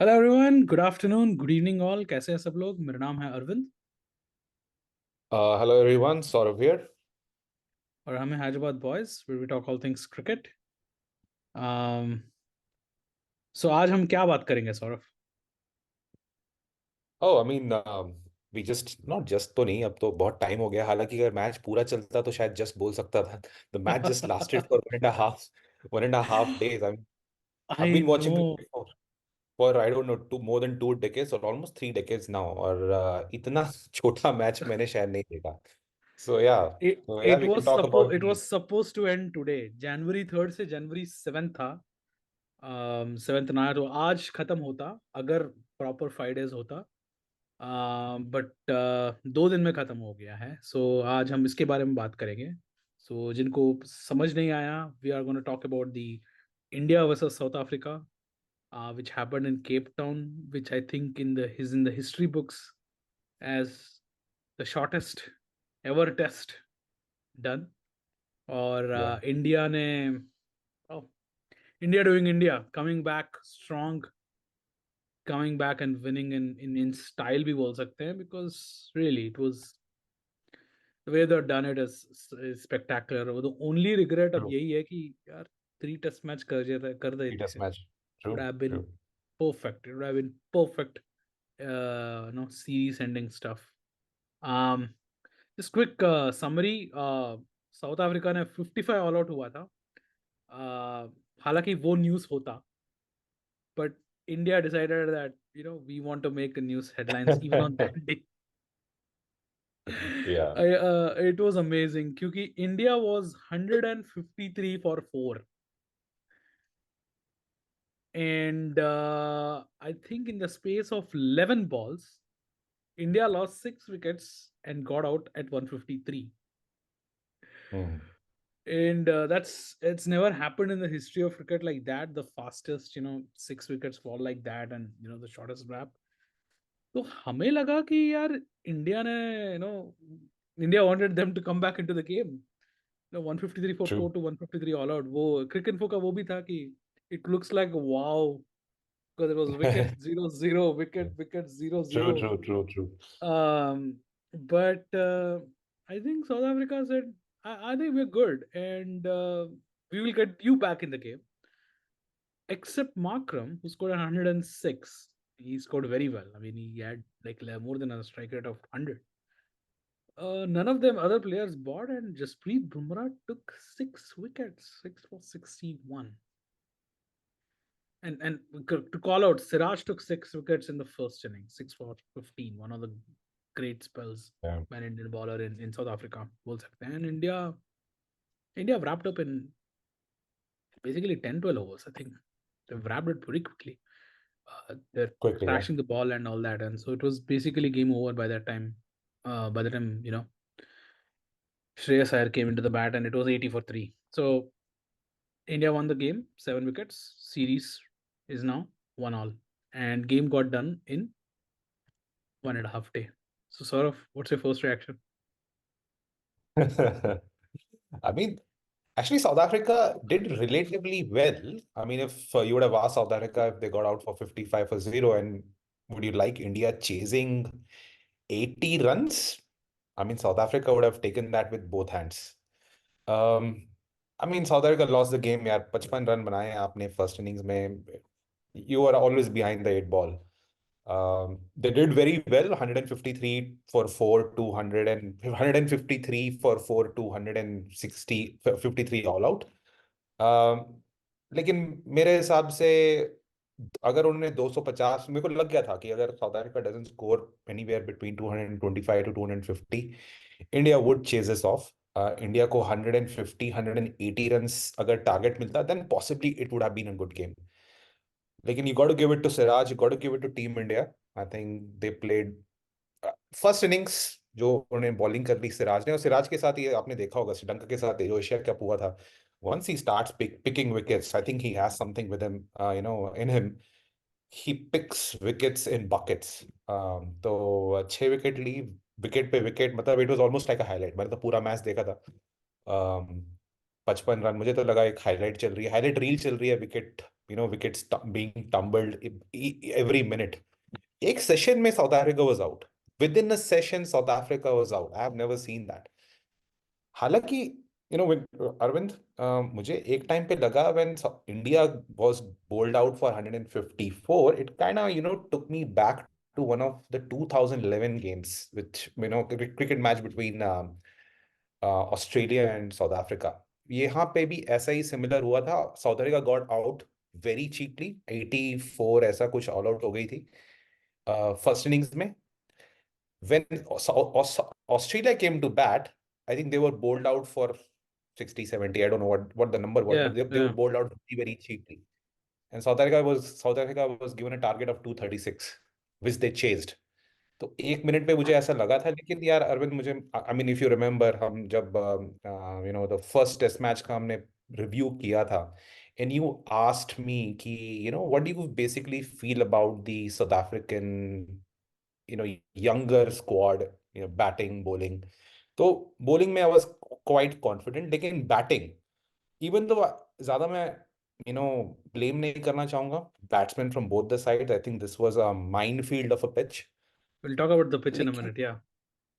Hello everyone, good afternoon, good evening all. कैसे हैं सब लोग? मेरा नाम है Arvind Hello everyone, Saurav here. और हम हैं Hyderabad boys, we talk all things cricket. So आज हम क्या बात करेंगे Saurabh? Oh, I mean, we just not just तो नहीं, अब तो बहुत टाइम हो गया। हालांकि अगर मैच पूरा चलता तो शायद जस्ट बोल सकता था। The match just lasted for one and a half days. I've I been no. watching cricket for I don't know more than 2 decades or almost 3 decades now. और इतना छोटा मैच मैंने शायद नहीं देखा। So yeah, we can talk about it was the suppose to end today. जनवरी 3 से जनवरी 7 था। 7 ना तो आज खत्म होता अगर प्रॉपर 5 डेज होता। बट 2 दिन में खत्म हो गया है। सो आज हम इसके बारे में बात करेंगे। सो जिनको समझ नहीं आया, we are gonna talk about the India versus South Africa, which happened in Cape Town, which I think is in the history books as the shortest ever test done. और yeah. इंडिया ने, India doing India, coming back and winning in style भी बोल सकते हैं, because really it was the way they done it is spectacular. वो तो only regret अब True. यही है कि यार 3 टेस्ट मैच कर देते। Test match. would True. have been True. perfect. It would have been perfect, no series ending stuff. um just quick summary. South Africa ने 55 ऑल आउट हुआ था। हालांकि वो न्यूज़ होता, but India decided that we want to make a news headlines even on that day. Yeah. It was amazing क्योंकि India was 153 for 4, and I think in the space of 11 balls India lost 6 wickets and got out at 153. Hmm. And that's it's never happened in the history of cricket like that. The fastest, 6 wickets fall like that, and the shortest wrap. तो हमें लगा कि यार India ने, you know India wanted them to come back into the game. 153 for True. 4 to 153 all out. वो Cricinfo का वो भी था कि it looks like wow, because it was wicket 0-0, wicket wicket 0-0। True. True. True. True. But I think South Africa said, I think we're good, and we will get you back in the game. Except Markram, who scored 106. He scored very well. I mean, he had like more than a strike rate of 100. None of them other players bought, and Jasprit Bumrah took 6 wickets, 6 for 61. And to call out, Siraj took 6 wickets in the first inning, 6 for 15. One of the great spells Yeah. by an Indian bowler in South Africa. And India wrapped up in basically 10-12 overs. I think they wrapped it pretty quickly. They're Quickly, yeah. crashing the ball and all that, and so it was basically game over by that time. By the time Shreyas Iyer came into the bat, and it was 80 for 3. So India won the game, 7 wickets. Series is now 1-all, and game got done in 1.5 day. So, sort of, what's your first reaction? I mean, actually, South Africa did relatively well. I mean, if you would have asked South Africa if they got out for 55 for 0, and would you like India chasing 80 runs? I mean, South Africa would have taken that with both hands. Um, I mean, South Africa lost the game, यार 55 run बनाए आपने first innings में. You are always behind the eight ball. They did very well, 153 for 4, 200 and 153 for 4, 260, 53 all out. लेकिन मेरे हिसाब से अगर उन्होंने 250, मेरे को लग गया था कि अगर South Africa doesn't score anywhere between 225 to 250, India would chase this off. India को 150 180 रन्स अगर टारगेट मिलता then possibly it would have been a good game. लेकिन you got to give it to Siraj, you got to give it to team India. I think they played first innings जो उन्होंने bowling कर ली सिराज ने. और सिराज के साथ ये आपने देखा होगा श्रीलंका के साथ जो एशिया कप हुआ था, once he starts picking wickets, I think he has something with him, in him. He picks wickets in buckets. तो 6 विकेट ली, विकेट पे विकेट, मतलब it was almost like a highlight. मैंने तो पूरा मैच देखा था. um, 55 रन, मुझे तो लगा एक हाईलाइट चल रही है, हाईलाइट रील चल रही है wicket wickets being tumbled every minute. एक session में South Africa was out. Within a session, South Africa was out. I have never seen that. हालांकि अरविंद, मुझे एक टाइम पे लगा when India was bowled out for 154, it kind of took me back to one of the 2011 games, which cricket match between Australia and south Africa. यहाँ पे भी ऐसा ही similar हुआ था. South Africa got out very cheaply, 84 ऐसा कुछ all out हो गई थी फर्स्ट इनिंग्स में. when Australia came to bat, I think they were bowled out for 60, 70. I don't know what the number was, Yeah, but they were yeah. bowled out very, very cheaply. And South Africa was given a target of 236, which they chased. तो एक minute पे मुझे ऐसा लगा था. लेकिन यार अरविंद, मुझे I mean if you remember, हम जब द फर्स्ट टेस्ट मैच का हमने रिव्यू किया था, एंड यू आस्क्ड मी कि what do you basically feel about the south African younger squad, batting, bowling. तो bowling में I was quite confident, लेकिन batting, even though ज़्यादा मैं blame नहीं करना चाहूँगा batsmen from both the sides. I think this was a minefield of a pitch. We'll talk about the pitch in a लेकिन minute. Yeah.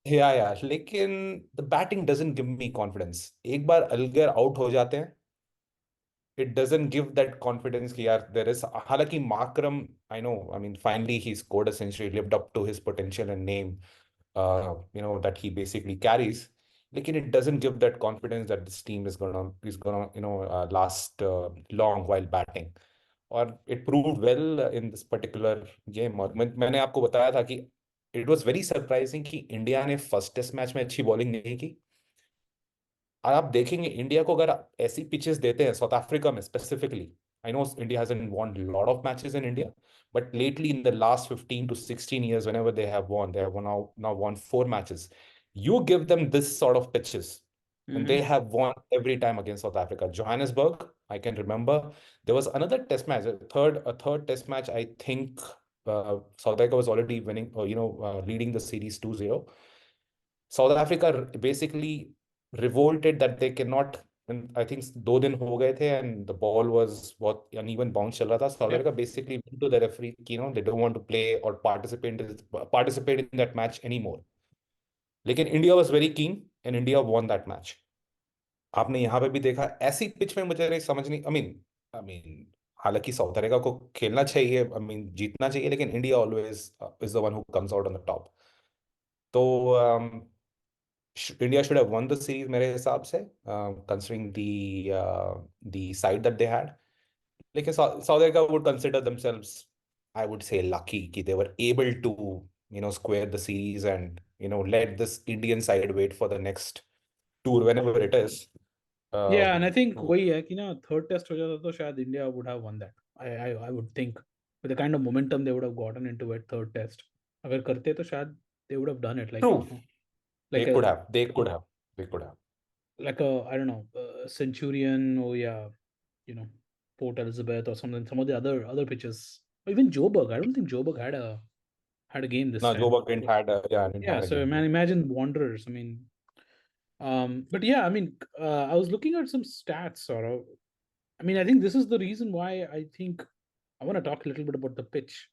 या लेकिन the batting doesn't give me confidence. एक बार अलगर out हो जाते हैं, it doesn't give that confidence कि यार there is. हालांकि माकरम, I mean finally he scored a century, lived up to his potential and name, that he basically carries. लेकिन it doesn't give that confidence that this team is gonna last long while batting. और it proved well in this particular game. और मैंने आपको बताया था कि it was very surprising कि India ने फर्स्ट टेस्ट मैच में अच्छी बॉलिंग नहीं की. और आप देखेंगे इंडिया को अगर आप ऐसी पिचेस देते हैं, साउथ अफ्रीका में specifically, I know India hasn't won lot of matches in India, but lately in the last 15 to 16 years, whenever they have now won 4 matches. You give them this sort of pitches, and they Mm-hmm. have won every time against South Africa. Johannesburg, I can remember there was another test match, a third test match. I think South Africa was already winning, leading the series 2-0. South Africa basically revolted that they cannot. And I think 2 दिन हो गए थे and the ball was बहुत uneven bounce चल रहा था. South Yep. Africa basically went to the referee, they don't want to play or participate in that match anymore. लेकिन India was very keen and India won that match. आपने यहाँ पे भी देखा ऐसी पिच में, मुझे समझ नहीं. आई मीन हालांकि साउथ अफ्रीका को खेलना चाहिए, आई मीन जीतना चाहिए, लेकिन India always is the one who comes out on the top. तो India should have won the series मेरे हिसाब से, considering the side that they had. लेकिन South Africa would consider themselves, I would say, lucky कि they were able to square the series and let this Indian side wait for the next tour whenever it is. Yeah, and I think तो वही है कि ना third test हो जाता तो शायद India would have won that. I would think with the kind of momentum they would have gotten into it third test. अगर करते तो शायद they would have done it like true, like they a could have, they could have, they could have. like a I don't know Centurion or yeah, you know, Port Elizabeth or something, some of the other pitches. Or even Joburg. I don't think Joburg had a game this No, Joe time. Buck didn't had didn't Yeah, had a so game. man, imagine Wanderers. I mean, but yeah, I mean, I was looking at some stats, sort of. I mean, I think this is the reason why I think I want to talk a little bit about the pitch.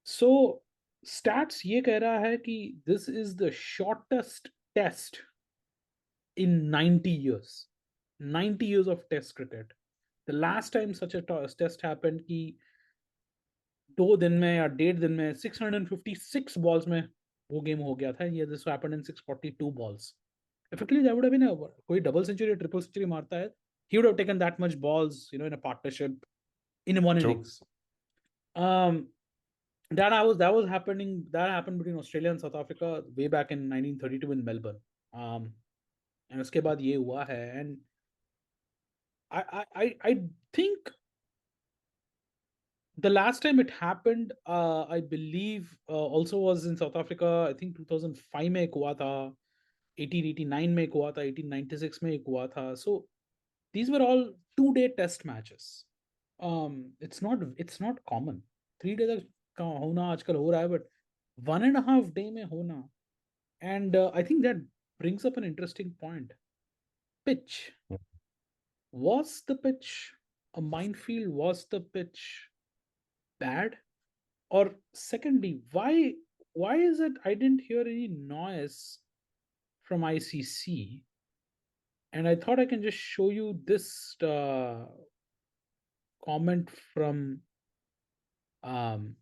So, stats ये कह रहा है कि this is the shortest test in 90 years. 90 years of test cricket. The last time such a test happened कि 2 दिन में या 1.5 दिन में 656 balls में वो गेम हो गया था. ये this happened in 642 balls. Effectively, that would have been a कोई double century or triple century मारता है, he would have taken that much balls, in a partnership in one True. innings. That happened between Australia and South Africa way back in 1932 in Melbourne. And उसके बाद ये हुआ है, and I think the last time it happened, I believe, also was in South Africa. I think 2005 में एक हुआ था, 1889 में एक हुआ था, 1896 में एक हुआ था. So these were all 2-day test matches. It's not common. 3 days का होना आजकल हो रहा है, but 1.5 day में होना. And I think that brings up an interesting point. Pitch. Was the pitch a minefield? Was the pitch bad? Or secondly, why is it I didn't hear any noise from ICC? And I thought I can just show you this comment from um,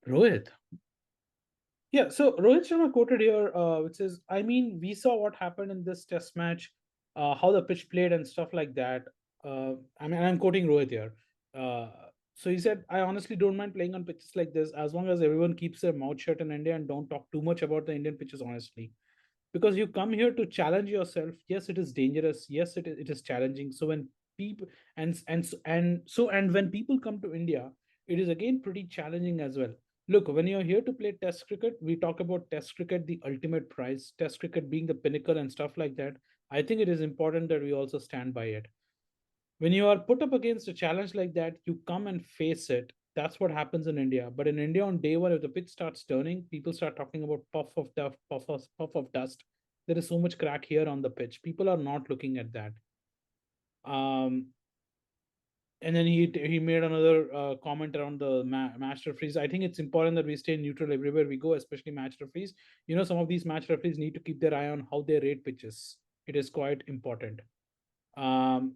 Rohit. Yeah, so Rohit Sharma quoted here, which says, I mean, we saw what happened in this test match, how the pitch played and stuff like that. I mean, I'm quoting Rohit here. Uh, so he said, I honestly don't mind playing on pitches like this as long as everyone keeps their mouth shut in India and don't talk too much about the Indian pitches, honestly. Because you come here to challenge yourself. Yes, it is dangerous. Yes, it is challenging. So when people and when people come to India, it is again pretty challenging as well. Look, when you're here to play test cricket, we talk about test cricket, the ultimate prize, test cricket being the pinnacle and stuff like that. I think it is important that we also stand by it. When you are put up against a challenge like that, you come and face it. That's what happens in India. But in India, on day one, if the pitch starts turning, people start talking about puff of dust, puff of dust. There is so much crack here on the pitch. People are not looking at that. Um, and then he made another comment around the match referees. I think it's important that we stay neutral everywhere we go, especially match referees. You know, some of these match referees need to keep their eye on how they rate pitches. It is quite important. Um,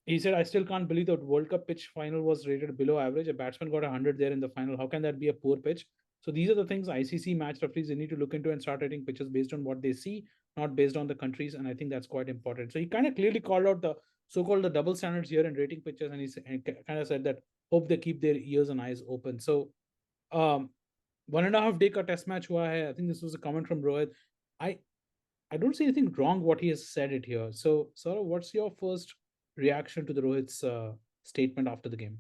he said, I still can't believe that World Cup pitch final was rated below average. A batsman got 100 there in the final. How can that be a poor pitch? So these are the things ICC match referees they need to look into and start rating pitches based on what they see, not based on the countries. And I think that's quite important. So he kind of clearly called out the so-called the double standards here in rating pitches, and kind of said that hope they keep their ears and eyes open. So 1.5 day ka test match hua hai. I think this was a comment from Rohit. I I don't see anything wrong what he has said it here. So, Saurav, what's your first reaction to the Rohit's statement after the game?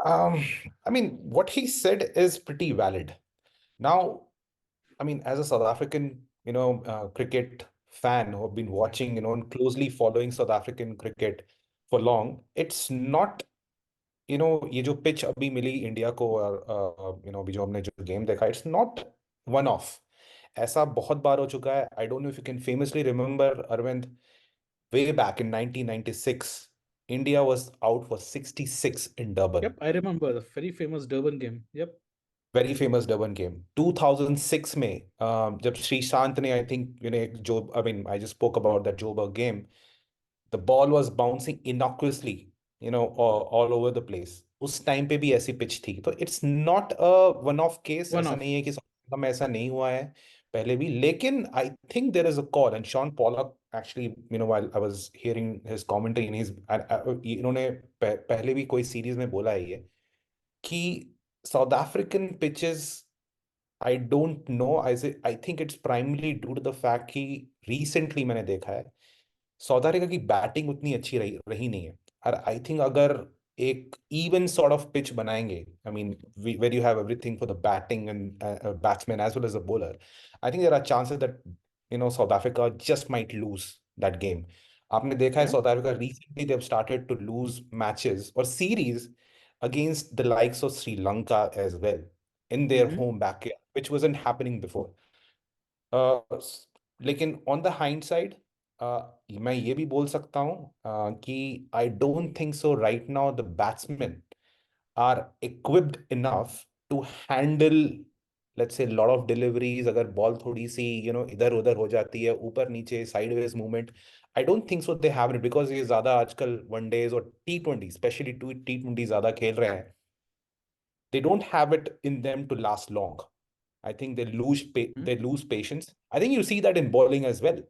Um, I mean, what he said is pretty valid. Now, I mean, as a South African, cricket fan who have been watching, and closely following South African cricket for long, it's not, ये जो pitch अभी मिली India को और अभी जो हमने जो game देखा, इट्स नॉट वन ऑफ. ऐसा बहुत बार हो चुका है. I don't know if you can famously remember Arvind, way back in 1996, India was out for 66 in Durban. Yep, I remember the very famous Durban game. Yep. Very famous Durban game 2006 में, जब श्रीशांत ने, I think, जो, I mean, I just spoke about that Joburg game. The ball was bouncing innocuously, all over the place. उस time पे भी ऐसी pitch थी. तो it's not a one off case. One ऐसा off. नहीं है कि में ऐसा नहीं हुआ है पहले भी. लेकिन I think there is a call, and Shaun Pollock actually, while I was hearing his commentary in his, इन्होंने पहले भी कोई सीरीज में बोला है ये, कि South African pitches, I don't know, I think it's primarily due to the fact कि रिसेंटली मैंने देखा है साउथ अफ्रीका की बैटिंग उतनी अच्छी रही नहीं है. और आई थिंक अगर एक इवन सॉर्ट ऑफ पिच बनाएंगे, I mean, where you have everything for the batting and batsman as well as the bowler, I think there are chances that South Africa just might lose that game. आपने देखा है Yeah. South Africa recently they have started to lose matches और series against the likes of Sri Lanka as well in their Mm-hmm. home backyard, which wasn't happening before. Uh, s- लेकिन on the hind side, मैं ये भी बोल सकता हूँ कि I don't think so right now the batsman are equipped enough to handle, let's say, lot of deliveries. अगर ball थोड़ी सी इधर उधर हो जाती है, ऊपर नीचे sideways movement, I don't think so they have it, because ये ज्यादा आजकल वनडेज और T20, स्पेशली T20 ज्यादा खेल रहे हैं. They don't have it in them to last long. I think Mm-hmm. they lose patience. I think you see that in bowling as well,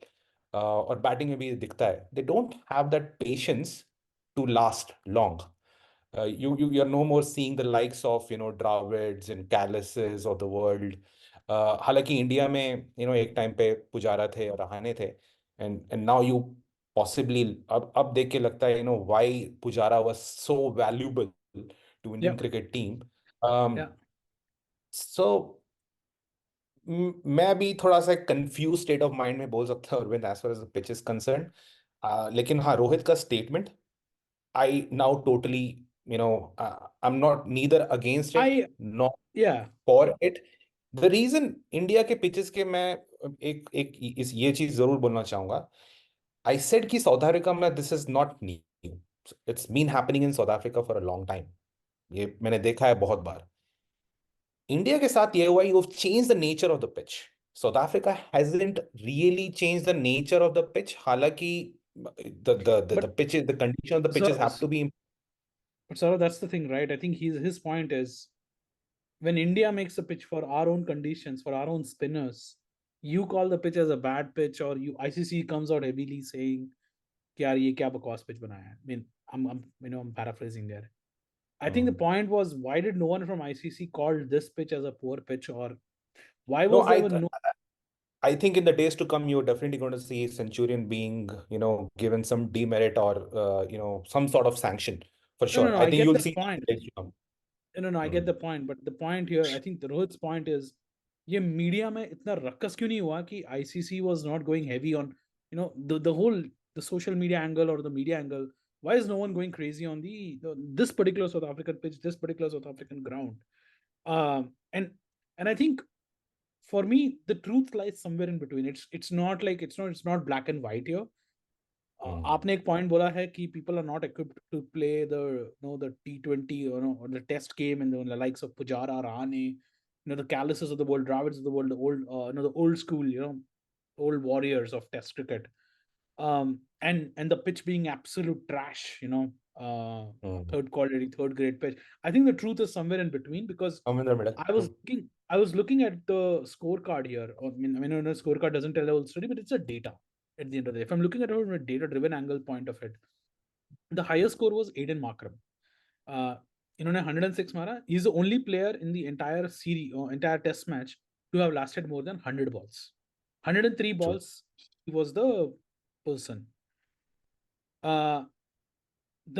or batting में भी दिखता है. They don't have that patience to last long. You're no more seeing the likes of Dravids and Calluses of the world. हालांकि India में एक time पे पुजारा थे और रहाणे थे, and now you possibly, अब देख के लगता है why Pujara was so valuable to Indian Yep. cricket team. Yeah. So मैं भी थोड़ा सा कंफ्यूज स्टेट ऑफ माइंड में बोल सकता हूँ Arvind, as far as the pitch is concern. लेकिन हाँ, रोहित का statement, I now totally, I am not neither against it I नॉट Yeah. For it. The reason India के पिचेस के, मैं एक एक इस ये चीज जरूर बोलना चाहूंगा. I said कि South Africa में this is not new. It's been happening in South Africa for a long time. ये मैंने देखा है बहुत बार. इंडिया के साथ ये हुआ, you've changed the nature of the pitch. South Africa hasn't really changed the nature of the pitch. हालांकि the But pitches, the condition of the pitches so, have to be. but Saurabh, that's the thing, right? I think his point is, when India makes a pitch for our own conditions, for our own spinners, you call the pitch as a bad pitch, or you ICC comes out heavily saying, "कि यार ये क्या बकवास pitch बनाया है." I mean, I'm paraphrasing there. I think the Hmm. point was, why did no one from ICC called this pitch as a poor pitch, or why No, was there no? I think in the days to come, you're definitely going to see Centurion being, given some demerit or, some sort of sanction for No, no, sure. no. I I think get you'll the see that in point. the days to come. No, no, I get Hmm. the point. But the point here, I think the Rohit's point is, ये media में इतना रक्कस क्यों नहीं हुआ कि ICC was not going heavy on, the whole, the social media angle or the media angle. Why is no one going crazy on this particular South African pitch, this particular South African ground? And I think, for me, the truth lies somewhere in between. It's not black and white here. Hmm. आपने एक point बोला है कि people are not equipped to play the T20 or the test game, and the likes of Pujara, Rahane, the Calluses of the world, Dravids of the world, the old the old school, old warriors of test cricket. And the pitch being absolute trash, uh, Hmm. third quality, third grade pitch. I think the truth is somewhere in between, because I'm in the middle. I was looking at the scorecard here. The scorecard doesn't tell the whole story, but it's a data at the end of the day. If I'm looking at it from a data-driven angle point of it, the highest score was Aiden Markram. इन्होंने 106 मारा. He's the only player in the entire series or entire test match to have lasted more than 100 balls. 103 True. balls, he was the person. Uh,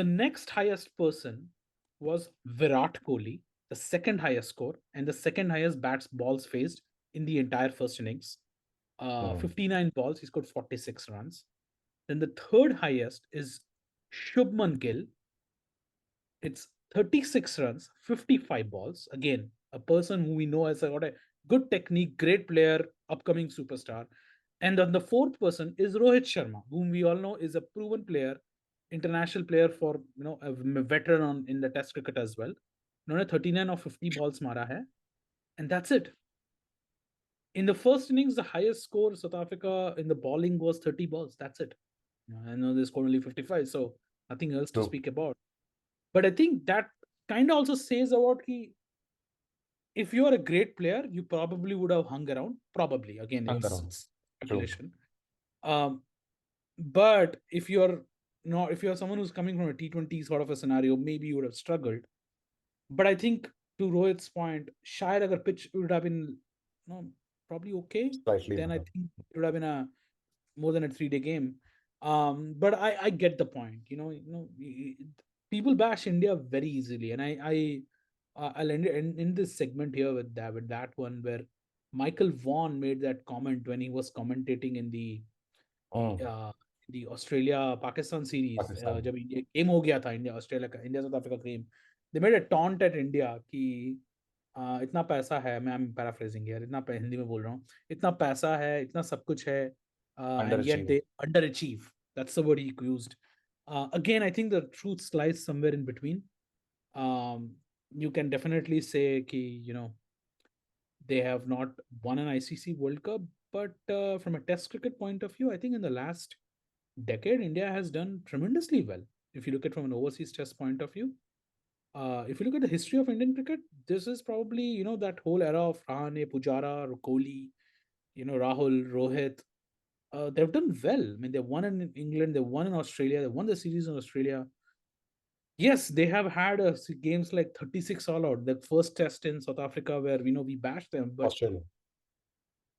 the next highest person was Virat Kohli, the second highest score and the second highest bats balls faced in the entire first innings. Hmm. 59 balls, he scored 46 runs. Then the third highest is Shubman Gill. It's 36 runs, 55 balls. Again, a person who we know as got a good technique, great player, upcoming superstar. And then the fourth person is Rohit Sharma, whom we all know is a proven player, international player, for a veteran in the Test cricket as well. 39 or 50 balls mara hai, and that's it. In the first innings, the highest score South Africa in the bowling was 30 balls. That's it. I know they scored only 55, so nothing else to True. speak about. But I think that kind of also says about if you are a great player, you probably would have hung around. Probably, again, Hung it's, around. it's True. speculation. But if you're not, if you're someone who's coming from a T20 sort of a scenario, maybe you would have struggled. But I think, to Rohit's point, shayad agar pitch would have been, probably okay, Slightly then I better. think it would have been a more than a 3-day game. But I get the point. People bash India very easily, and I'll end this segment here with that one where Michael Vaughan made that comment when he was commentating in Hmm. uh, the Australia Pakistan series. Pakistan. जब India game हो गया था, India South Africa game, they made a taunt at India कि इतना पैसा है, मैं paraphrasing यार, हिंदी में बोल रहा हूँ, इतना पैसा है, इतना सब कुछ है, and yet Underachieving. they underachieve. That's the word he used. Again, I think the truth lies somewhere in between. You can definitely say कि they have not won an ICC World Cup, but from a Test cricket point of view, I think in the last decade, India has done tremendously well. If you look at from an overseas Test point of view, if you look at the history of Indian cricket, this is probably that whole era of Rahane, Pujara, Kohli, Rahul, Rohit. They've done well. I mean, they won in England, they won in Australia, they won the series in Australia. Yes, they have had games like 36 all out. The first test in South Africa where we bashed them, but Australia.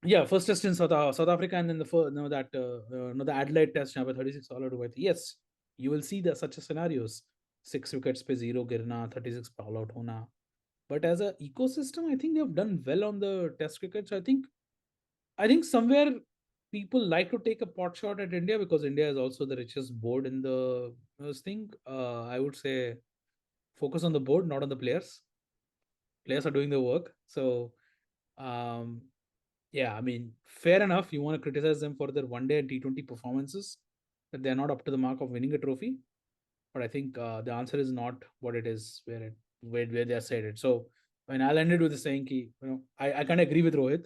yeah, first test in South Africa, and then the first, the Adelaide test now 36 all out with. Yes, you will see the such a scenarios. 6 wickets pe zero girna, 36 all out hona. But as a ecosystem, I think they have done well on the test cricket. So I think somewhere people like to take a pot shot at India because India is also the richest board in the thing. I would say focus on the board, not on the players. Players are doing the work. So um, yeah, I mean, fair enough. You want to criticize them for their one day and T20 performances. that they're not up to the mark of winning a trophy. But I think the answer is not what it is where they are said it. So when I'll end it with saying ki, I kind of agree with Rohit.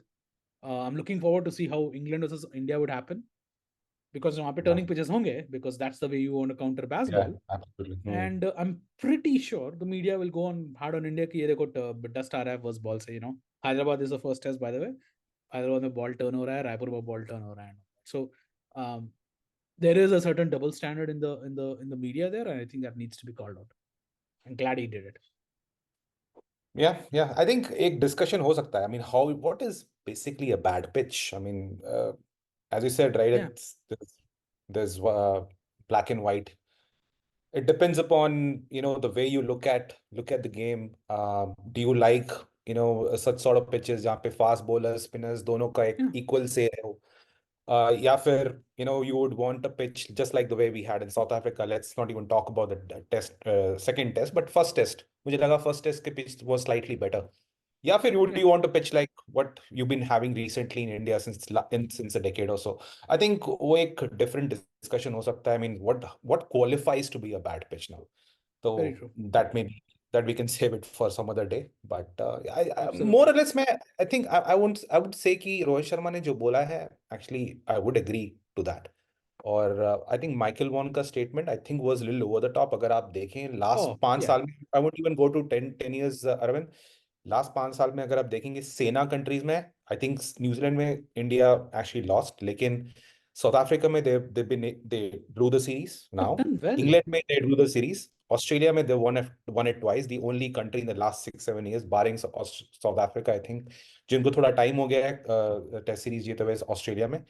I'm looking forward to see how England versus India would happen, because वहाँ पे Yeah, turning pitches होंगे, because that's the way you want to counter yeah, baseball. absolutely. And I'm pretty sure the media will go on hard on India कि ये देखो dust आ रहा है first ball से, Hyderabad is the first test, by the way. Hyderabad में ball turn हो रहा है, रायपुर में ball turn हो रहा है. So um, there is a certain double standard in the media there, and I think that needs to be called out. I'm glad he did it. Yeah. I think एक discussion हो सकता है. I mean, what is basically a bad pitch? I mean, as you said, right? Yeah, There's black and white. It depends upon, the way you look at the game. Do you like, such sort of pitches जहाँ पे fast bowlers, spinners दोनों का एक yeah, equal say हो? Yeah, fair. You would want a pitch just like the way we had in South Africa. Let's not even talk about the second test, but first test. मुझे लगा first test के pitch was slightly better. Yeah, फिर would yeah, you want a pitch like what you've been having recently in India since a decade or so? I think वो एक different discussion हो सकता है. I mean, what qualifies to be a bad pitch now? very So true. that we can save it for some other day. But I more Absolutely. or less I think I would say कि रोहित शर्मा ने जो बोला है, actually I would agree to that. और I think Michael Vaughan का statement I think was a little over the top. अगर आप देखें लास्ट Oh, 5 साल yeah, में, I won't even go to 10 years, Arvind. Last 5 साल में अगर आप देखेंगे सेना कंट्रीज में, आई थिंक न्यूजीलैंड में इंडिया एक्चुअली लॉस्ट, लेकिन साउथ अफ्रीका में they drew the series they've now. done well. England में they drew the series. Australia में they won it twice. The only country in the last 6-7 years barring South Africa I think, जिनको थोड़ा time हो गया है test series जीते हुए Australia में.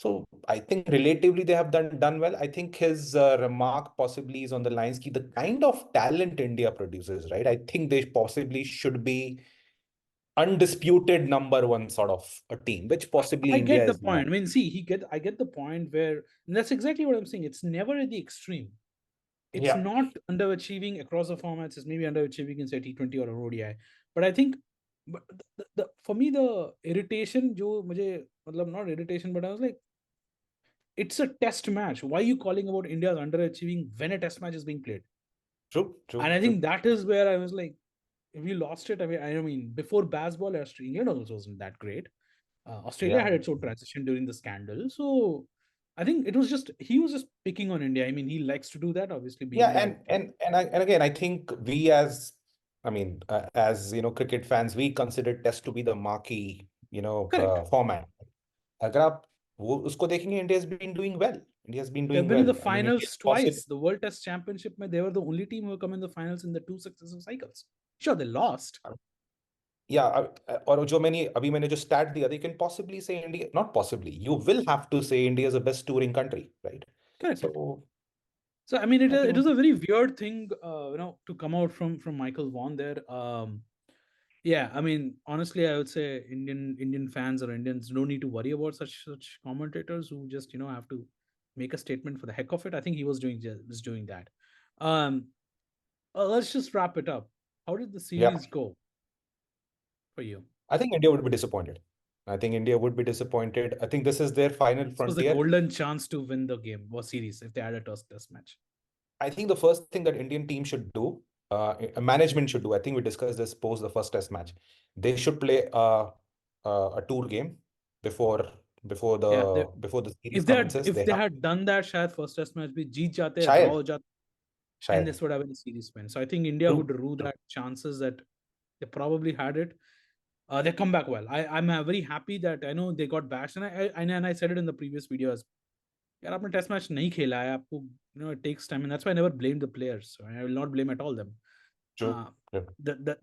So I think relatively they have done well. I think his remark possibly is on the lines ki the kind of talent India produces, right? I think they possibly should be undisputed number one sort of a team, which possibly I India get the is not. point. I mean, see, I get the point where, and that's exactly what I'm saying. It's never at the extreme. It's Yeah, not underachieving across the formats. It's maybe underachieving in say T20 or a ODI. But I think, but for me the irritation, जो मुझे मतलब not irritation, but I was like, it's a test match. Why are you calling about India's underachieving when a test match is being played? true, And true, I think true. that is where I was like, if we lost it, I mean, before baseball, England also wasn't that great. Australia Yeah, had its own transition during the scandal. So I think he was just picking on India. I mean, he likes to do that, obviously, yeah, being that. and again, I think we as, I mean, as cricket fans, we consider Test to be the marquee, Correct. format. अगर आप वो उसको देखेंगे, India has been doing well. India has been They've doing been in well. the I mean, India finals possible. twice. The World Test Championship, they were the only team who come in the finals in the two successive cycles. Sure, they lost. Yeah, और अभी मैंने जो stat दिया था, you can possibly say India, not possibly, you will have to say India is the best touring country, right? Correct. So So I mean, I it think, is a very weird thing, to come out from Michael Vaughan there. Yeah, I mean, honestly, I would say Indian fans or Indians don't need to worry about such commentators who just have to make a statement for the heck of it. I think he was doing that. Um, let's just wrap it up. How did the yeah, series go for you? I think India would be disappointed. I think India would be disappointed. I think this is their final This was the frontier. golden chance to win the game or series if they had a test match. I think the first thing that Indian team should do, management should do, I think we discussed this post the first test match. They should play a tour game before before Yeah, the before the series if they had commences. if They they have had done that, शायद first test match भी जीत जाते, draw शायद हो जाते, and शायद this would have been a series win. So I think India true, would rue true. that chances that they probably had it. They come back well. I'm very happy that I know they got bashed, and I said it in the previous videos. यार आपने test match नहीं खेला है, आपको it takes time, and that's why I never blamed the players. So I will not blame at all them. True. Uh, True.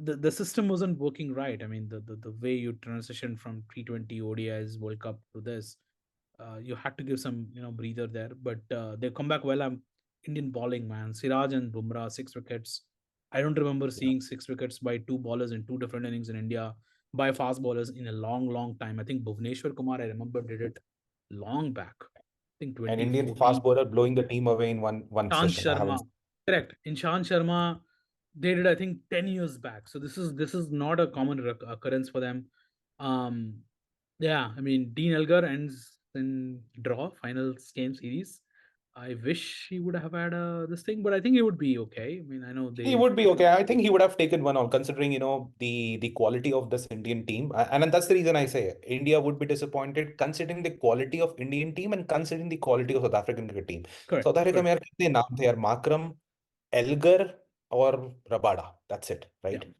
the system wasn't working right. I mean, the way you transition from T20 ODIs World Cup to this, you had to give some breather there. But they come back well. Indian bowling, man. Siraj and Bumrah, 6 wickets. I don't remember Yeah. seeing 6 wickets by two bowlers in two different innings in India by fast bowlers in a long, long time. I think Bhuvneshwar Kumar, I remember, did it long back. I think An Indian fast 2014. bowler blowing the team away in one Shant session. I haven't. Sharma, correct. In Shant Sharma, they did I think 10 years back. So this is not a common occurrence for them. Um, yeah, I mean Dean Elgar ends in draw finals game series. I wish he would have had this thing, but I think he would be okay. I mean, I know He they. would be okay. I think he would have taken one on, considering, the quality of this Indian team. And that's the reason I say India would be disappointed, considering the quality of Indian team and considering the quality of South African cricket team. Correct, South Africa में correct. यार कितने नाम थे यार, माकरम, Elgar और Rabada. That's it, Yeah. right?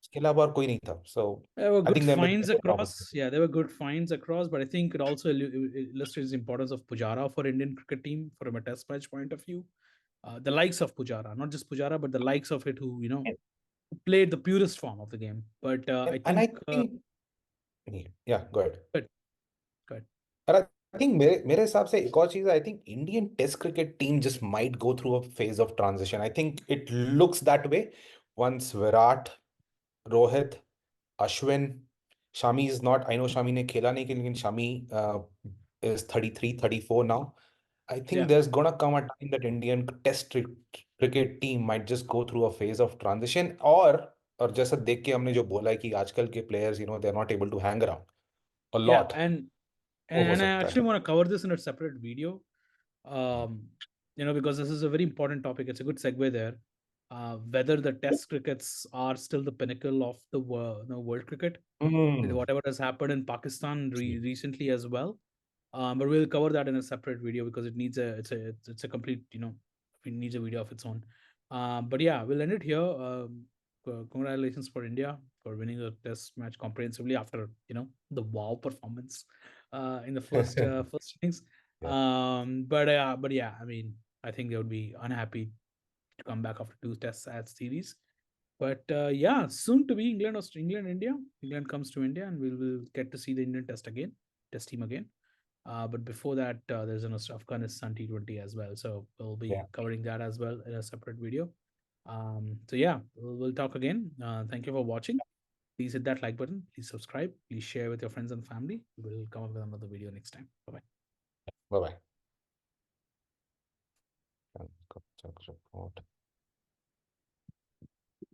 उसके अलावा और कोई नहीं था. So There were I good think they missed finds the across. opportunity. Yeah, there were good finds across, but I think it also illustrates the importance of Pujara for Indian cricket team from a test match point of view. The likes of Pujara, not just Pujara, but the likes of it who, And, played the purest form of the game. But I and I think, think, yeah, go ahead. good, good. और I think मेरे हिसाब से एक और चीज, I think Indian test cricket team just might go through a phase of transition. I think it looks that way once Virat, Rohit, Ashwin, Shami is not, I know Shami ने खेला नहीं, लेकिन Shami is 33 34 now. I think Yeah, there's gonna come a time that Indian cricket team might just go through a phase of transition, और जैसा देख के हमने जो बोला है कि आजकल के players, they're not able to hang around a yeah, lot. वो हो and I सकता actually है. want to cover this in a separate video. Um, because this is a very important topic. It's a good segue there. Whether the Test crickets are still the pinnacle of the world cricket, with Hmm. whatever has happened in Pakistan recently as well. But we'll cover that in a separate video because it needs it's a complete, it needs a video of its own. But yeah, we'll end it here. Congratulations for India for winning the test match comprehensively after, the wow performance in the first innings. Yeah. But yeah, I mean, I think they would be unhappy to come back after two test at series. But yeah, soon to be England, India. England comes to India, and we'll get to see the Indian test team again. But before that, there's an Afghanistan T20 as well. So we'll Yeah. be covering that as well in a separate video. So yeah, we'll talk again. Thank you for watching. Please hit that like button. Please subscribe. Please share with your friends and family. We'll come up with another video next time. Bye bye. Bye bye.